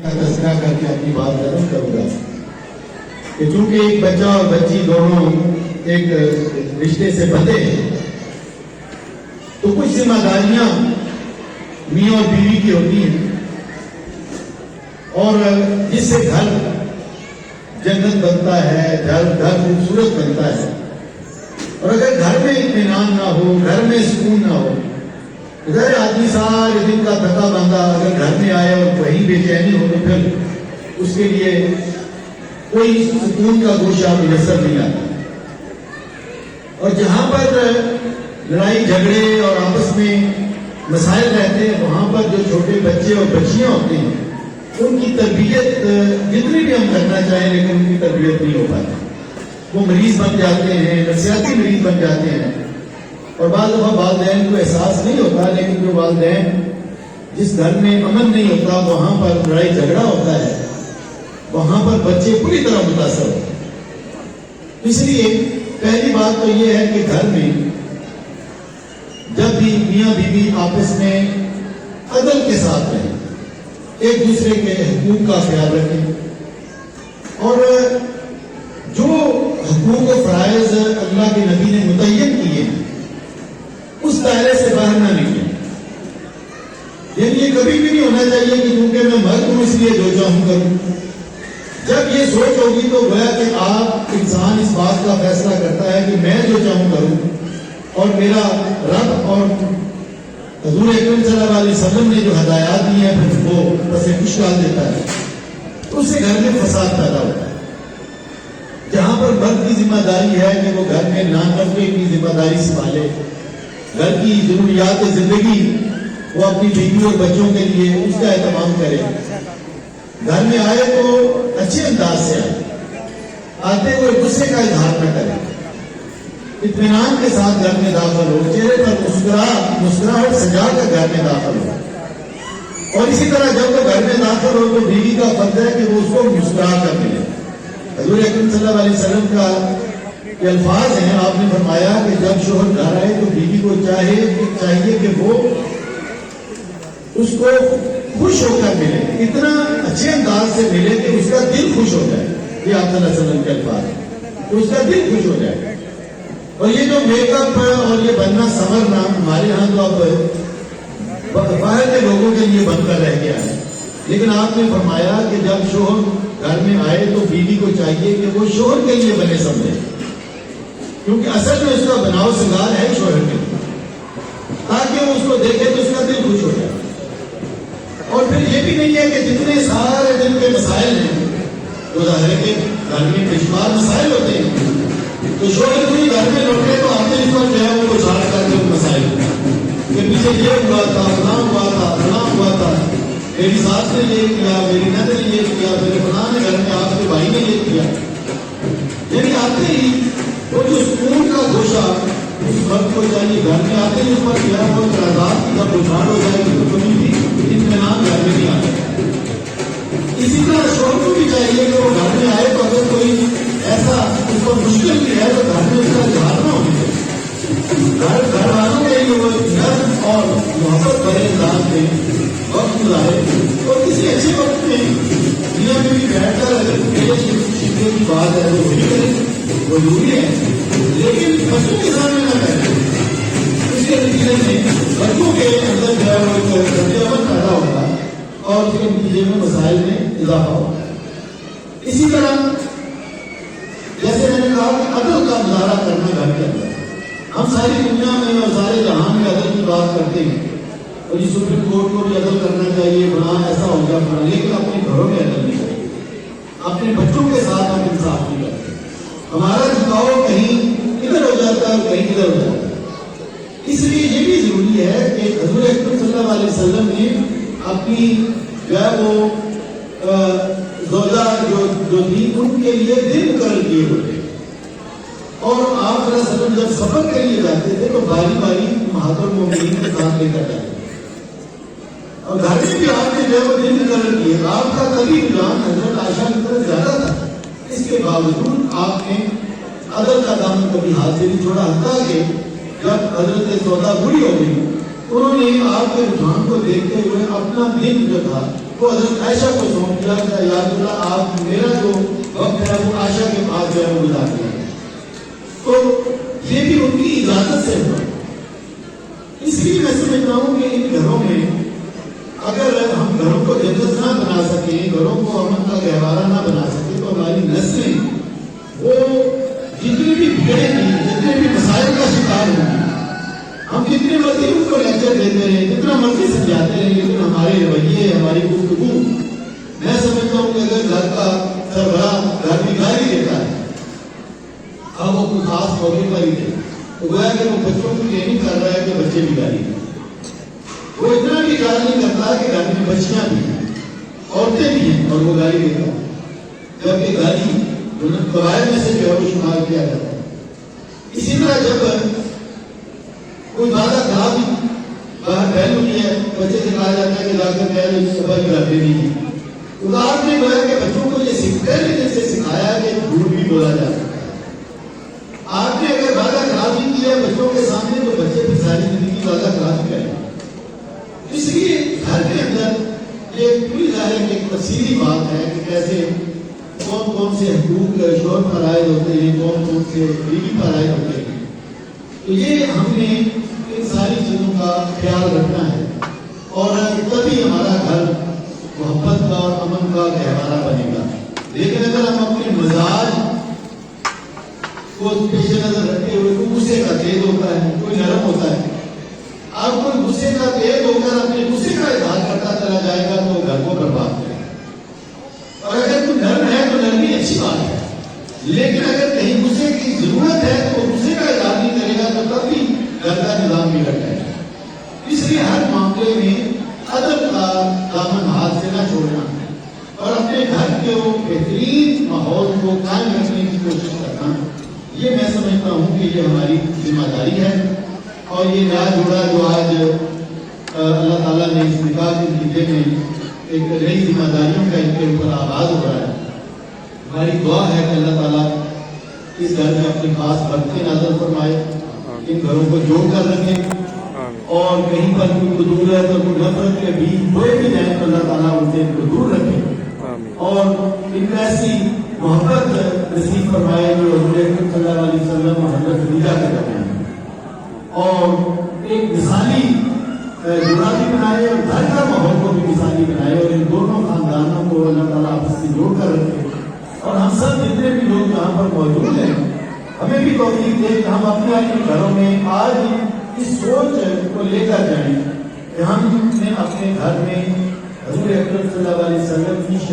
तस्करा करके अपनी बात खत्म करूंगा कि चूंकि एक बच्चा और बच्ची दोनों एक रिश्ते से बंधे हैं, तो कुछ जिम्मेदारियां मियां और बीवी की होती हैं, और जिससे घर जन्नत बनता है, घर खूबसूरत बनता है। और अगर घर में इत्मीनान ना हो, घर में सुकून ना हो, इधर आदमी सारे दिन का थका बंधा अगर घर में आए और वहीं बेचैनी हो, तो फिर उसके लिए कोई सुकून का गोशा मुयसर नहीं आता। और जहां पर लड़ाई झगड़े और आपस में मसाइल रहते हैं, वहां पर जो छोटे बच्चे और बच्चियां होते हैं, उनकी तरबियत जितनी भी हम करना चाहें, लेकिन उनकी तरबियत नहीं हो पाती। वो मरीज बन जाते हैं, नफसियाती मरीज बन जाते हैं। और बाद दफा वालिदैन को एहसास नहीं होता, लेकिन जो वालिदैन जिस घर में अमन नहीं होता, वहां पर लड़ाई झगड़ा होता है, वहां पर बच्चे पूरी तरह मुतासर होते हैं। इसलिए पहली बात तो ये है कि घर में जब भी मियाँ बीवी आपस में अदल के साथ रहें, एक दूसरे के हुकूक का ख्याल रखें, और जो हुकूक और फराइज अल्लाह के नबी ने मुतय्यन किए हैं, उस दायरे से बाहर ना निकले। यानी ये कभी भी नहीं होना चाहिए कि क्योंकि मैं मर्द हूं इसलिए जो चाहूं करूं। जब ये सोच होगी तो गोया कि आप इंसान इस बात का फैसला करता है कि मैं जो चाहूं करूं, और मेरा रब और हुजूर अकरम सल्लल्लाहु अलैहि वसल्लम ने जो हदायत दी है फिर वो बस खुश डाल देता है, तो उससे घर में फसाद पैदा होता है। जहां पर मर्द की जिम्मेदारी है कि वो घर में नानफे की जिम्मेदारी संभाले, घर की जरूरियात जिंदगी वो अपनी बीवी और बच्चों के लिए उसका एहतमाम करे, घर में आए तो अच्छे अंदाज से आए, आते हुए गुस्से का इजहार न करे, इत्मीनान के साथ घर में दाखिल हो, चेहरे पर मुस्कुराहट सजा कर घर में दाखिल हो। और इसी तरह जब वो घर में दाखिल हो तो बीवी का फर्ज है कि वो उसको मुस्कुरा कर मिले। हुजूर अकरम सल्लल्लाहु अलैहि वसल्लम का ये अल्फाज हैं, आपने फरमाया कि जब शोहर घर आए तो बीवी को चाहिए कि वो उसको खुश होकर मिले, इतना अच्छे अंदाज से मिले कि उसका दिल खुश हो जाए। ये आप सल्लल्लाहु अलैहि वसल्लम के अल्फाज हैं, तो उसका दिल खुश हो जाए। और ये जो मेकअप और ये बनना संवरना हमारे यहाँ तो अब बाहर के लोगों के लिए बनकर रह गया है, लेकिन आपने फरमाया कि जब शोहर घर में आए तो बीवी को चाहिए कि वो शोहर के लिए बने समझे, क्योंकि असल में उसका बनाव श्रृंगार है शोहर के लिए, ताकि वो उसको देखे तो उसका दिल खुश हो जाए। और फिर ये भी नहीं है कि जितने सारे दिन के मसाइल हैं, वो जाहिर के घर में बेशुमार मसाइल होते हैं, तो शोहर कोई घर में लौटे तो आते इस पर जो है वो गुजार करके उन मसाइल के पीछे ये हुआ था, फलां हुआ था, फलां हुआ था, मेरी सास ने ये किया, मेरी नंद ने ये किया, मेरे फलां ने घर में आपके भाई ने ये किया। यानी आते ही वो जो सुकून का गोशा उस वक्त को चाहिए, घर में आते ही उस पर जो है वो रात जब गुजार हो जाएगी तो कभी भी इत्मीनान घर में नहीं आता। इसी तरह शोहर को भी चाहिए कि वो घर में आए तो अगर कोई ऐसा उसको मुश्किल भी है तो घर में उसका इजहार न होनी चाहिए। घर वालों के लिए वो नर्म और मोहब्बत भरे अंदाज में वक्त गुजारे, और किसी अच्छे वक्त में दुनिया में भी बैठकर अगर मेरे शिकवे की बात है तो वही करें, वो जरूरी है, लेकिन बच्चों के सामने न करें। इसके नतीजे में बच्चों के अंदर जो है वो रद्द-ए-अमल पैदा होगा और उसके नतीजे में मसाइल में इजाफा होगा। इसी तरह जैसे मैंने कहा कि अदल का मुजाहरा करना घर के अंदर, हम सारी दुनिया में और सारे जहान में अदल की बात करते हैं, और ये सुप्रीम कोर्ट को भी अदल करना चाहिए, बना ऐसा हो गया बना, लेकिन अपने घरों में अदल नहीं चाहिए, अपने बच्चों के साथ हम इंसाफ नहीं करते। हमारा झुकाव कहीं इधर हो जाता है और कहीं इधर हो जाता है। इसलिए ये भी जरूरी है कि हुजूर अकरम सल्लल्लाहु अलैहि वसल्लम ने अपनी जो है वो ज़ौजा जो थी उनके लिए दिन मुकर्रर किए होते, और आप जब सफर के लिए जाते थे तो बारी बारी महातुल मोमिनीन के साथ लेकर जाते, और घर में भी आपने जो है वो दिन मुकर्रर किए। आपका करीब रुझान हजरत आयशा की तरफ ज्यादा था, इसके बावजूद आपने अदल का दामन कभी हाथ से नहीं छोड़ा, हत्ता कि जब हजरत सौदा बुरी हो गई, उन्होंने आपके रुझान को देखते हुए अपना दिन जो था वो हजरत आयशा को सौंप یہ بھی ان کی اجازت سے ہوا. اس لیے میں سمجھتا ہوں کہ ان گھروں میں اگر ہم گھروں کو جنت نہ بنا سکیں، گھروں کو امن کا گہوارہ نہ بنا سکیں، تو ہماری نسلیں وہ جتنی بھی بگڑیں گی، جتنے بھی مسائل کا شکار ہوں گی، ہم جتنے مرضی ان کو لیکچر دیتے رہے، جتنا مرضی سمجھاتے رہے، لیکن ہمارے رویے، ہماری گفتگو، میں سمجھتا ہوں کہ اگر گھر کا سربراہ گھر کی گالی دیتا ہے، اب وہ کوئی خاص موقع پر ہی دے، تو گویا کہ وہ بچوں کو یہ نہیں کر رہا ہے کہ بچے بھی گالی دیں. وہ اتنا بھی خیال نہیں کرتا کہ گھر میں بچیاں بھی ہیں، عورتیں بھی ہیں، اور وہ گالی دیتا ہے، جبکہ گالی قواعد میں سے جو ہے وہ شمار کیا جاتا ہے. اسی طرح جب کوئی زیادہ خراب باہر پہلو کی ہے، بچے سے کہا جاتا ہے کہ لا کر پہلے صبح کی باتیں نہیں ہیں. تو آپ نے گویا کہ بچوں کو یہ پہلے جیسے سکھایا کہ جھوٹ بھی بولا جا سکتا ہے. آپ نے اگر زیادہ خرابی کی ہے بچوں کے سامنے تو بچے بھی ساری زندگی زیادہ خرابی کریں. اس لیے گھر کے اندر یہ پوری ظاہر ایک تفصیلی بات ہے کہ کیسے کون کون سے حقوق شوہر پر عائد ہوتے ہیں، کون کون سے بیوی پر عائد ہوتے ہیں. تو یہ ہم نے ان ساری چیزوں کا خیال رکھنا ہے، اور تبھی ہمارا گھر محبت کا اور امن کا گہوارہ بنے گا. لیکن اگر ہم اپنے مزاج کو پیش نظر رکھتے ہوئے، کوئی غصے کا تیز ہوتا ہے، کوئی نرم ہوتا ہے، اب کوئی غصے کا تیز ہو کر اپنے غصے کا اظہار کرتا چلا جائے گا تو گھر کو برباد کرے گا. اور اگر کوئی نرم ہے تو نرمی اچھی بات ہے، لیکن اگر کہیں غصے کی ضرورت ہے تو غصے کا اظہار نہیں کرے گا تو تب بھی گھر کا نظام بگڑ جائے گا. اس لیے ہر معاملے میں ادب کا دامن ہاتھ سے نہ چھوڑنا اور اپنے گھر کے وہ بہترین ماحول کو قائم رکھنے کی کوشش کرنا، یہ میں سمجھتا ہوں کہ یہ ہماری ذمہ داری ہے. اور یہ نیا جوڑا جو آج اللہ تعالیٰ نے اس نکاح کے نتیجے میں ایک نئی ذمہ داریوں کا ان کے اوپر آغاز ہو رہا ہے. ہماری دعا ہے کہ اللہ تعالیٰ اس گھر میں اپنی خاص برکتیں نازل فرمائے، ان گھروں کو جوڑ کر رکھے، اور کہیں پر کوئی قدورت اور کوئی نفرت کے بیج بوئے بھی جائیں تو اللہ تعالیٰ ان سے ان کو دور رکھے، اور ان کو ایسی محبت نصیب فرمائے جو حضور اکرم صلی اللہ علیہ وسلم اور حضرت خدیجہ کے درمیان، اور ایک مثالی جوڑا بھی بنائے اور گھر کا ماحول کو بھی مثالی بنائے، اور ان دونوں خاندانوں کو اللہ تعالیٰ آپس میں جوڑ کر رکھے. اور ہم سب جتنے بھی لوگ یہاں پر موجود ہیں، ہمیں بھی توفیق دے کہ ہم اپنے گھروں میں آج اس سوچ کو لے کر جائیں کہ ہم نے اپنے گھر میں حضور اکرم صلی اللہ علیہ وسلم کی